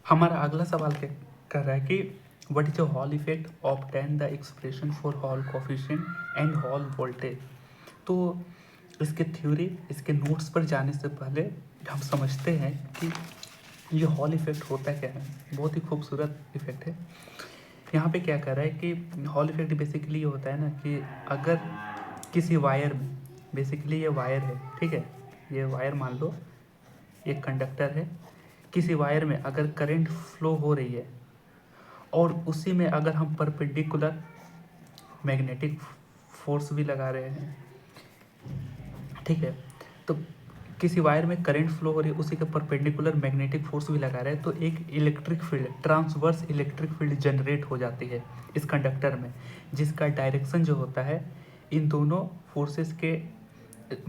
हमारा अगला सवाल क्या कर रहा है कि what is a hall effect, obtain the expression for hall coefficient and hall voltage. तो इसके थ्योरी, इसके नोट्स पर जाने से पहले हम समझते हैं कि ये हॉल इफेक्ट होता क्या है। बहुत ही खूबसूरत इफेक्ट है। यहाँ पे क्या कर रहा है कि हॉल इफेक्ट बेसिकली ये होता है ना कि अगर किसी वायर में, बेसिकली ये वायर है, ठीक है, ये वायर मान लो एक कंडक्टर है, किसी वायर में अगर करंट फ्लो हो रही है और उसी में अगर हम परपेंडिकुलर मैग्नेटिक फोर्स भी लगा रहे हैं, ठीक है, तो किसी वायर में करंट फ्लो हो रही है, उसी के परपेंडिकुलर मैग्नेटिक फोर्स भी लगा रहे हैं, तो एक electric field, transverse electric field generate हो जाती है इस कंडक्टर में, जिसका डायरेक्शन जो होता है इन दोनों फोर्सेस के,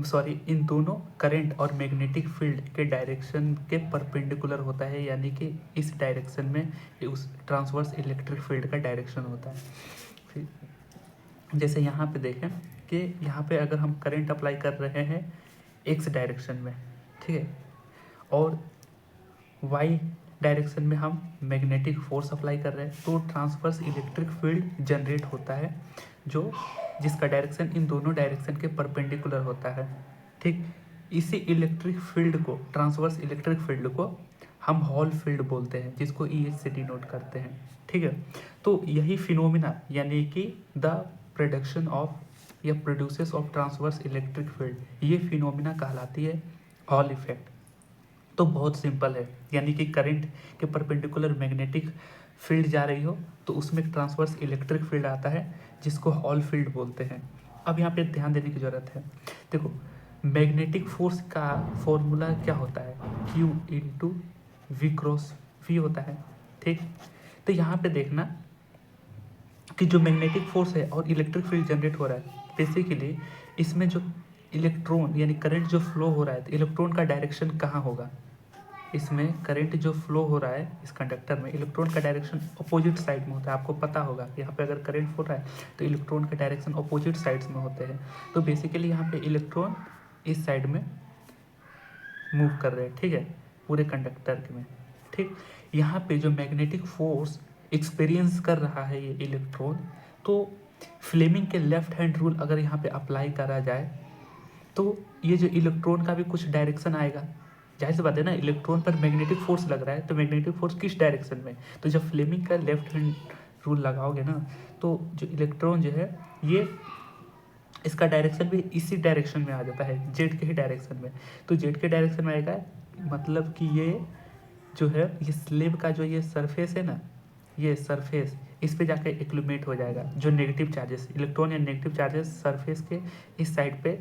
सॉरी, इन दोनों करंट और मैग्नेटिक फील्ड के डायरेक्शन के परपेंडिकुलर होता है, यानी कि इस डायरेक्शन में उस ट्रांसवर्स इलेक्ट्रिक फील्ड का डायरेक्शन होता है। फिर जैसे यहाँ पे देखें कि यहाँ पे अगर हम करंट अप्लाई कर रहे हैं एक्स डायरेक्शन में, ठीक है, और वाई डायरेक्शन में हम मैग्नेटिक फोर्स अप्लाई कर रहे हैं, तो ट्रांसवर्स इलेक्ट्रिक फील्ड जनरेट होता है जो जिसका डायरेक्शन इन दोनों डायरेक्शन के परपेंडिकुलर होता है, ठीक। इसी इलेक्ट्रिक फील्ड को, ट्रांसवर्स इलेक्ट्रिक फील्ड को हम हॉल फील्ड बोलते हैं, जिसको ई एच से डिनोट करते हैं, ठीक है। तो यही फिनोमिना यानी कि द प्रोडक्शन ऑफ या produces of transverse electric field, ये फिनोमिना कहलाती है हॉल इफेक्ट। तो बहुत सिंपल है, यानी कि करंट के परपेंडिकुलर मैग्नेटिक फील्ड जा रही हो तो उसमें ट्रांसवर्स इलेक्ट्रिक फील्ड आता है जिसको हॉल फील्ड बोलते हैं। अब यहाँ पे ध्यान देने की ज़रूरत है। देखो, मैग्नेटिक फोर्स का फॉर्मूला क्या होता है, Q into v cross v होता है, ठीक। तो यहाँ पे देखना कि जो मैग्नेटिक फोर्स है और इलेक्ट्रिक फील्ड जनरेट हो रहा है, बेसिकली इसमें जो इलेक्ट्रॉन यानी करंट जो फ्लो हो रहा है, तो इलेक्ट्रॉन का डायरेक्शन कहाँ होगा, इसमें करंट जो फ्लो हो रहा है इस कंडक्टर में, इलेक्ट्रॉन का डायरेक्शन अपोजिट साइड में होता है। आपको पता होगा कि यहाँ पे अगर करंट फ्लो रहा है तो इलेक्ट्रॉन का डायरेक्शन अपोजिट साइड्स में होते हैं। तो बेसिकली यहाँ पे इलेक्ट्रॉन इस साइड में मूव कर रहे हैं, ठीक है, पूरे कंडक्टर में, ठीक। यहाँ पे जो मैग्नेटिक फोर्स एक्सपीरियंस कर रहा है ये इलेक्ट्रॉन, तो फ्लेमिंग के लेफ्ट हैंड रूल अगर यहाँ पे अप्लाई करा जाए तो ये जो इलेक्ट्रॉन का भी कुछ डायरेक्शन आएगा। जाहिर सी बात है ना, इलेक्ट्रॉन पर मैग्नेटिक फोर्स लग रहा है तो मैग्नेटिक फोर्स किस डायरेक्शन में, तो जब फ्लेमिंग का लेफ्ट हैंड रूल लगाओगे ना तो जो इलेक्ट्रॉन जो है ये इसका डायरेक्शन भी इसी डायरेक्शन में आ जाता है, जेड के ही डायरेक्शन में। तो जेड के डायरेक्शन में आएगा, मतलब कि ये जो है ये स्लेब का जो ये सरफेस है ना, ये सरफेस इस पे जाकर एक्लुमेट हो जाएगा। जो नेगेटिव चार्जेस, इलेक्ट्रॉन या नेगेटिव चार्जेस सरफेस के इस साइड पे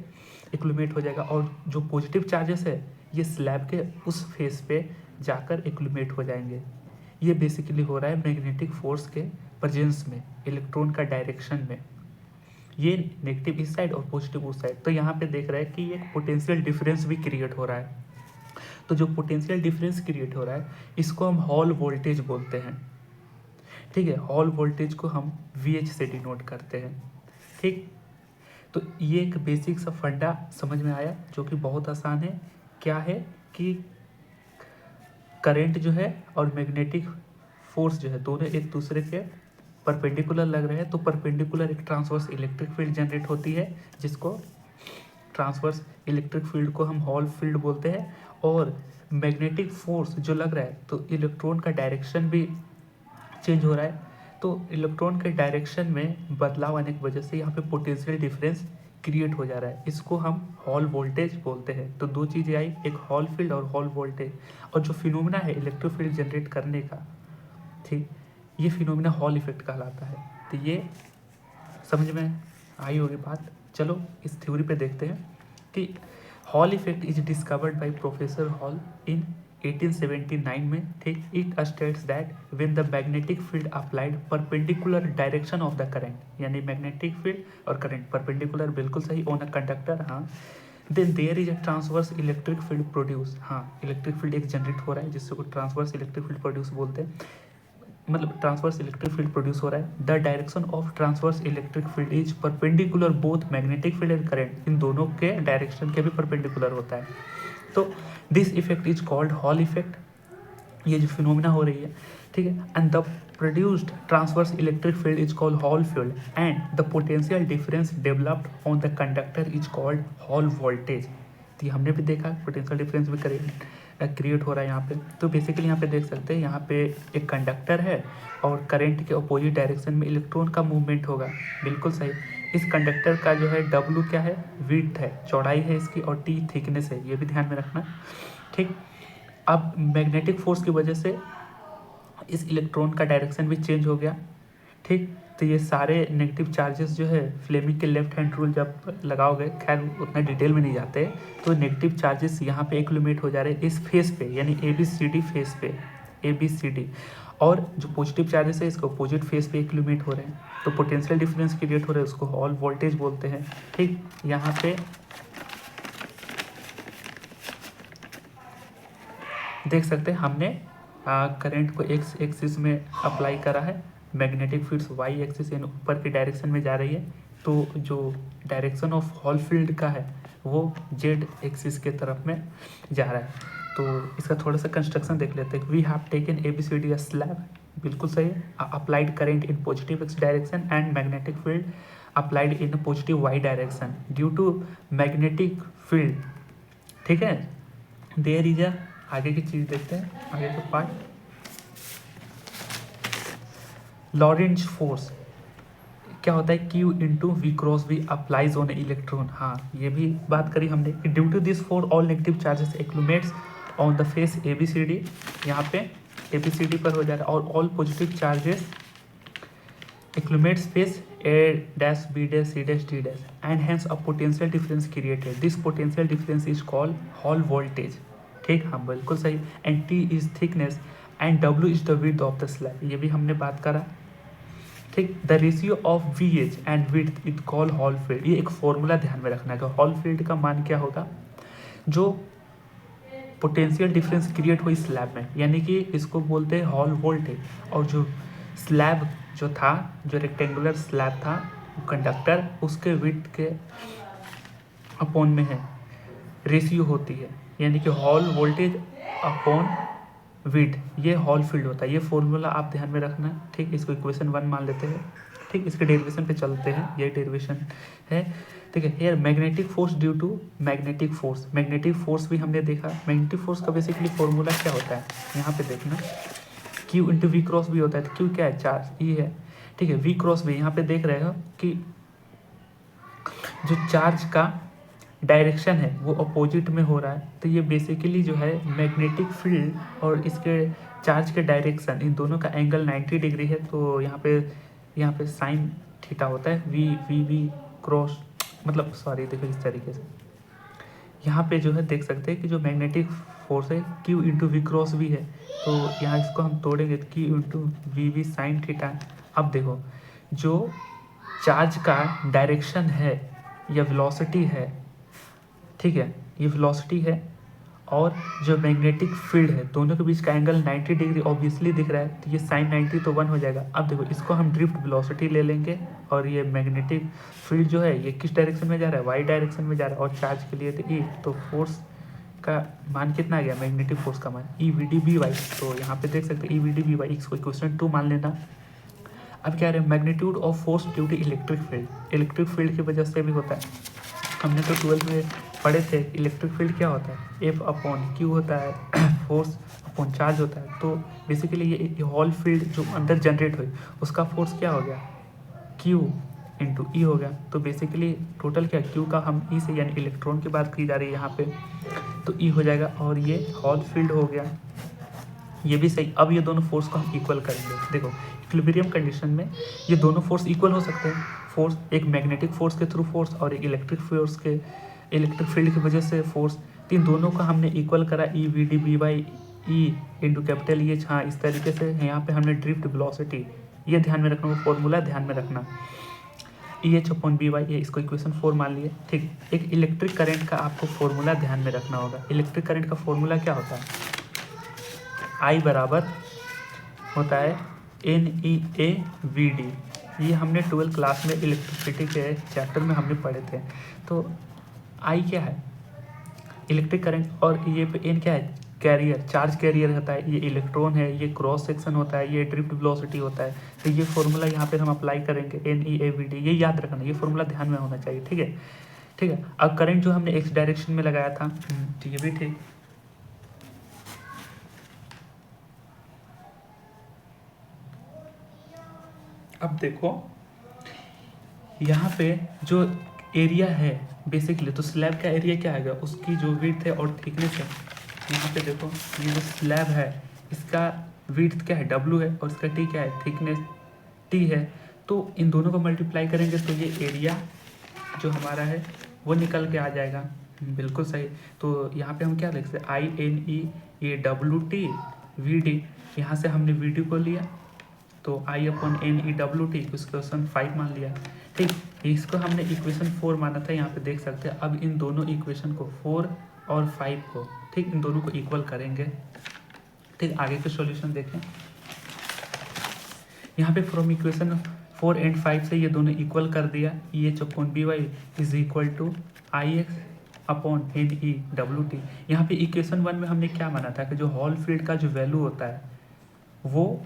एक्लुमेट हो जाएगा, और जो पॉजिटिव चार्जेस है ये स्लैब के उस फेस पे जाकर एक्लुमेट हो जाएंगे। ये बेसिकली हो रहा है मैग्नेटिक फोर्स के प्रेजेंस में, इलेक्ट्रॉन का डायरेक्शन में, ये नेगेटिव इस साइड और पॉजिटिव उस साइड। तो यहाँ पे देख रहा है कि एक पोटेंशियल डिफरेंस भी क्रिएट हो रहा है। तो जो पोटेंशियल डिफरेंस क्रिएट हो रहा है इसको हम हॉल वोल्टेज बोलते हैं, ठीक है। हॉल वोल्टेज को हम VH से डिनोट करते हैं, ठीक। तो ये एक बेसिक सा फंडा समझ में आया जो कि बहुत आसान है। क्या है कि करंट जो है और मैग्नेटिक फोर्स जो है दोनों एक दूसरे के परपेंडिकुलर लग रहे हैं, तो परपेंडिकुलर एक ट्रांसवर्स इलेक्ट्रिक फील्ड जनरेट होती है, जिसको ट्रांसवर्स इलेक्ट्रिक फील्ड को हम हॉल फील्ड बोलते हैं। और मैग्नेटिक फोर्स जो लग रहा है तो इलेक्ट्रॉन का डायरेक्शन भी चेंज हो रहा है, तो इलेक्ट्रॉन के डायरेक्शन में बदलाव आने की वजह से यहाँ पे पोटेंशियल डिफरेंस क्रिएट हो जा रहा है, इसको हम हॉल वोल्टेज बोलते हैं। तो दो चीज़ें आई, एक हॉल फील्ड और हॉल वोल्टेज। और जो फिनोमिना है इलेक्ट्रिक फील्ड जनरेट करने का, ठीक, ये फिनोमिना हॉल इफेक्ट कहलाता है। तो ये समझ में आई होगी बात। चलो इस थ्योरी पे देखते हैं कि Hall effect is discovered by professor Hall in 1879 में, ठीक। It states that when the magnetic field applied perpendicular direction of the current, यानी मैग्नेटिक फील्ड और करंट परपेंडिकुलर, बिल्कुल सही, ऑन अ कंडक्टर, हाँ, then there is a transverse electric field produce, हाँ, electric field एक generate हो रहा है जिससे को ट्रांसवर्स इलेक्ट्रिक फील्ड प्रोड्यूस बोलते हैं, मतलब ट्रांसवर्स इलेक्ट्रिक फील्ड प्रोड्यूस हो रहा है। The direction of transverse electric field is perpendicular both magnetic field and current, इन दोनों के डायरेक्शन के भी परपेंडिकुलर होता है। तो this effect is called Hall effect. ये जो फिनोमिना हो रही है, ठीक है। And the produced transverse electric field is called Hall field and the potential difference developed on the conductor is called Hall voltage. तो ये हमने भी देखा पोटेंशियल डिफरेंस भी क्रिएट हो रहा है यहाँ पे। तो बेसिकली यहाँ पे देख सकते हैं, यहाँ पे एक कंडक्टर है और करंट के अपोजिट डायरेक्शन में इलेक्ट्रॉन का मूवमेंट होगा। बिल्कुल सही। इस कंडक्टर का जो है W क्या है, विड्थ है, चौड़ाई है इसकी, और T थिकनेस है, ये भी ध्यान में रखना, ठीक। अब मैग्नेटिक फोर्स की वजह से इस इलेक्ट्रॉन का डायरेक्शन भी चेंज हो गया, ठीक। तो ये सारे नेगेटिव चार्जेस जो है फ्लेमिंग के लेफ्ट हैंड रूल जब लगाओगे, खैर उतना डिटेल में नहीं जाते, तो नेगेटिव चार्जेस यहाँ पे एक्यूमुलेट हो जा रहे हैं इस फेस पे, यानी ABCD फेस पे, ABCD, और जो पॉजिटिव चार्जेस है इसको अपोजिट फेस पे एक्यूमुलेट हो रहे हैं, तो पोटेंशियल डिफरेंस क्रिएट हो रहा है, उसको हॉल वोल्टेज बोलते हैं, ठीक। यहाँ पे देख सकते हैं हमने करंट को एक्स एक्सिस में अप्लाई करा है, मैग्नेटिक फील्ड्स वाई एक्सिस यानी ऊपर की डायरेक्शन में जा रही है, तो जो डायरेक्शन ऑफ हॉल फील्ड का है वो जेड एक्सिस के तरफ में जा रहा है। तो इसका थोड़ा सा कंस्ट्रक्शन देख लेते हैं। We have taken ABCD slab, बिल्कुल सही है। Applied current in positive x direction and magnetic field applied in positive y direction due to magnetic field, ठीक है। देयर इज अ, आगे की चीज़ देखते हैं, आगे का पार्ट, लॉरेंज फोर्स क्या होता है, Q into v cross v applies on electron. हाँ, ये भी बात करी हमने, due to this force all negative charges accumulates on the face ABCD, यहाँ पे ABCD पर हो जा रहा है, और all positive charges accumulates space A dash B dash C dash D dash and hence a potential difference created. This potential difference is called Hall voltage. ठीक, हाँ बिल्कुल सही। And T is thickness and W is the width of the slab. ये भी हमने बात करा, ठीक। The ratio of VH and width is called Hall field. ये एक फॉर्मूला ध्यान में रखना है कि हॉल फील्ड का मान क्या होगा, जो पोटेंशियल डिफरेंस क्रिएट हुई स्लैब में, यानी कि इसको बोलते हैं हॉल वोल्टेज। और जो स्लैब जो था, जो रेक्टेंगुलर स्लैब था कंडक्टर, उसके विड्थ के अपॉन में है रेशियो होती है, यानी कि हॉल वोल्टेज अपॉन विड्थ, ये हॉल फील्ड होता है। ये फॉर्मूला आप ध्यान में रखना, ठीक। इसको इक्वेशन 1 मान लेते हैं, ठीक। इसके डेरिवेशन पे चलते हैं, ये डेरिवेशन है, ठीक है। Here magnetic force due to magnetic force, magnetic force भी हमने देखा। मैग्नेटिक फोर्स का बेसिकली फॉर्मूला क्या होता है, यहाँ पे देखना, Q इंटू वी क्रॉस भी होता है। तो Q क्या है, चार्ज, E है, ठीक है। वी क्रॉस भी यहाँ पे देख रहे हो कि जो चार्ज का डायरेक्शन है वो अपोजिट में हो रहा है, तो ये बेसिकली जो है मैग्नेटिक फील्ड और इसके चार्ज के डायरेक्शन, इन दोनों का एंगल 90 डिग्री है। तो यहाँ पे साइन थीटा होता है, वी क्रॉस, मतलब सॉरी, देखो इस तरीके से यहाँ पे जो है देख सकते हैं कि जो मैग्नेटिक फोर्स है Q into v cross v है, तो यहाँ इसको हम तोड़ेंगे तो Q into v sine theta. अब देखो, जो चार्ज का डायरेक्शन है या वेलोसिटी है, ठीक है, ये वेलोसिटी है, और जो मैग्नेटिक फील्ड है, दोनों के बीच का एंगल 90 डिग्री ऑब्वियसली दिख रहा है, तो ये साइन 90 तो 1 हो जाएगा। अब देखो, इसको हम ड्रिफ्ट वेलोसिटी ले लेंगे, और ये मैग्नेटिक फील्ड जो है ये किस डायरेक्शन में जा रहा है, वाई डायरेक्शन में जा रहा है, और चार्ज के लिए तो E, तो फोर्स का मान कितना आ गया, मैग्नेटिक फोर्स का मान EVD/BY। तो यहाँ पे देख सकते हैं EVD/BY, इसको क्वेश्चन 2 मान लेना। अब क्या रहे, magnitude of force due to electric field, electric field की वजह से भी होता है। हमने तो 12th में पढ़े थे, इलेक्ट्रिक फील्ड क्या होता है, F/Q होता है, फोर्स अपॉन चार्ज होता है। तो बेसिकली ये हॉल फील्ड जो अंदर जनरेट हुई, उसका फोर्स क्या हो गया, Q इंटू E हो गया। तो बेसिकली टोटल क्या, Q का हम E से, यानी इलेक्ट्रॉन की बात की जा रही है यहाँ पे, तो E हो जाएगा, और ये हॉल फील्ड हो गया, ये भी सही। अब ये दोनों फोर्स को हम इक्वल करेंगे। देखो, इक्विलिब्रियम कंडीशन में ये दोनों फोर्स इक्वल हो सकते हैं। फोर्स, एक मैग्नेटिक फोर्स के थ्रू फोर्स और एक इलेक्ट्रिक फोर्स के, इलेक्ट्रिक फील्ड की वजह से फोर्स, तीन दोनों का हमने इक्वल करा, EVD/BY E into capital EH। हाँ, इस तरीके से यहाँ पे हमने ड्रिफ्ट वेलोसिटी, ये ध्यान में रखना, वो फॉर्मूला ध्यान में रखना, EH/BY, ये इसको इक्वेशन 4 मान लिए, ठीक। एक इलेक्ट्रिक करंट का आपको फॉर्मूला ध्यान में रखना होगा। इलेक्ट्रिक करंट का फॉर्मूला क्या होता है, I बराबर होता है NEAVD। ये हमने 12th क्लास में इलेक्ट्रिसिटी के चैप्टर में हमने पढ़े थे। तो I क्या है, इलेक्ट्रिक करंट, और ये पे N क्या है, कैरियर, चार्ज कैरियर होता है, ये इलेक्ट्रॉन है, ये क्रॉस सेक्शन होता है, ये ड्रिफ्ट वेलोसिटी होता है। तो ये फॉर्मूला यहाँ पे हम अप्लाई करेंगे NEAVD, ये याद रखना, ये फॉर्मूला ध्यान में होना चाहिए, ठीक है। ठीक है, अब करंट जो हमने एक्स डायरेक्शन में लगाया था, तो ये भी ठीक। अब देखो यहाँ पे जो एरिया है बेसिकली, तो स्लैब का एरिया क्या आएगा, उसकी जो विड्थ है और थिकनेस है। यहाँ पे देखो ये जो स्लैब है इसका विड्थ क्या है, W है, और इसका T क्या है, थिकनेस T है। तो इन दोनों को मल्टीप्लाई करेंगे तो ये एरिया जो हमारा है वो निकल के आ जाएगा। बिल्कुल सही। तो यहाँ पे हम क्या लिख सकते हैं, INEAWT VD, यहाँ से हमने VD को लिया तो I/NEWT इक्वेशन 5 मान लिया, ठीक। इसको हमने इक्वेशन 4 माना था, यहाँ पे देख सकते हैं। अब इन दोनों इक्वेशन को 4 और 5 को, ठीक, इन दोनों को इक्वल करेंगे, ठीक। आगे के सॉल्यूशन देखें, यहाँ पे फ्रॉम इक्वेशन 4 एंड 5 से ये दोनों इक्वल कर दिया, EH/BY is equal to IX/NEWT। यहाँ पे इक्वेशन 1 में हमने क्या माना था कि जो हॉल फील्ड का जो वैल्यू होता है वो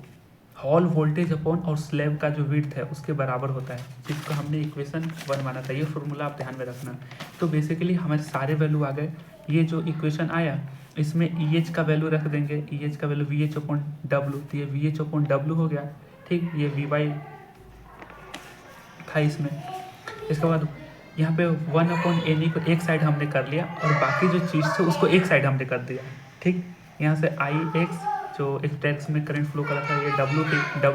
हॉल वोल्टेज अपॉन और स्लैब का जो विड्थ है उसके बराबर होता है, जिसको हमने इक्वेशन 1 माना था। ये फॉर्मूला आप ध्यान में रखना। तो बेसिकली हमारे सारे वैल्यू आ गए। ये जो इक्वेशन आया इसमें EH का वैल्यू रख देंगे, EH का वैल्यू VH/W, तो ये VH/W हो गया, ठीक। ये VY था इसमें। इसके बाद यहाँ पे 1/NE को एक साइड हमने कर लिया और बाकी जो चीज़ थी उसको एक साइड हमने कर दिया, ठीक। यहाँ से IX जो एक डायरेक्शन में करंट फ्लो कर रहा था, ये W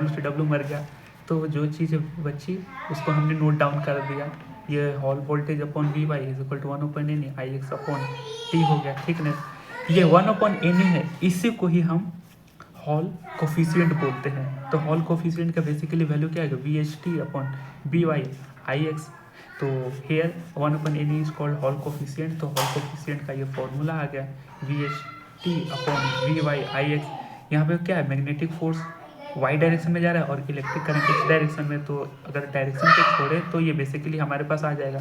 से W मर गया, तो जो चीज़ बची उसको हमने नोट डाउन कर दिया। ये Hall voltage upon VY is equal to 1/NE IX/T हो गया, ठीक ना। ये 1/NE है, इसी को ही हम हॉल कोफिशिएंट बोलते हैं। तो हॉल कोफिशिएंट का बेसिकली वैल्यू क्या है, VHT/BY IX। तो here 1/NE is called Hall coefficient. तो हॉल कोफिशिएंट का ये फॉर्मूला आ गया, VHT/BY IX। यहाँ पे क्या है, मैग्नेटिक फोर्स वाई डायरेक्शन में जा रहा है और इलेक्ट्रिक करंट एक्स डायरेक्शन में। तो अगर डायरेक्शन को छोड़े तो ये बेसिकली हमारे पास आ जाएगा,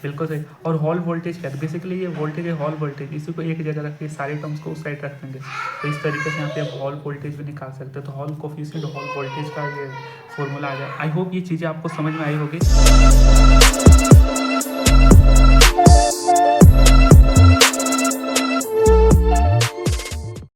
बिल्कुल सही। और हॉल वोल्टेज क्या है, बेसिकली ये वोल्टेज है हॉल वोल्टेज, इसी को एक जगह रख के सारे टर्म्स को उस साइड रख देंगे। तो इस तरीके से यहाँ पे आप हॉल वोल्टेज भी निकाल सकते हैं। तो हॉल कोफिशिएंट हॉल वोल्टेज का ये फॉर्मूला आ जाए। आई होप ये चीज़ें आपको समझ में आई होगी।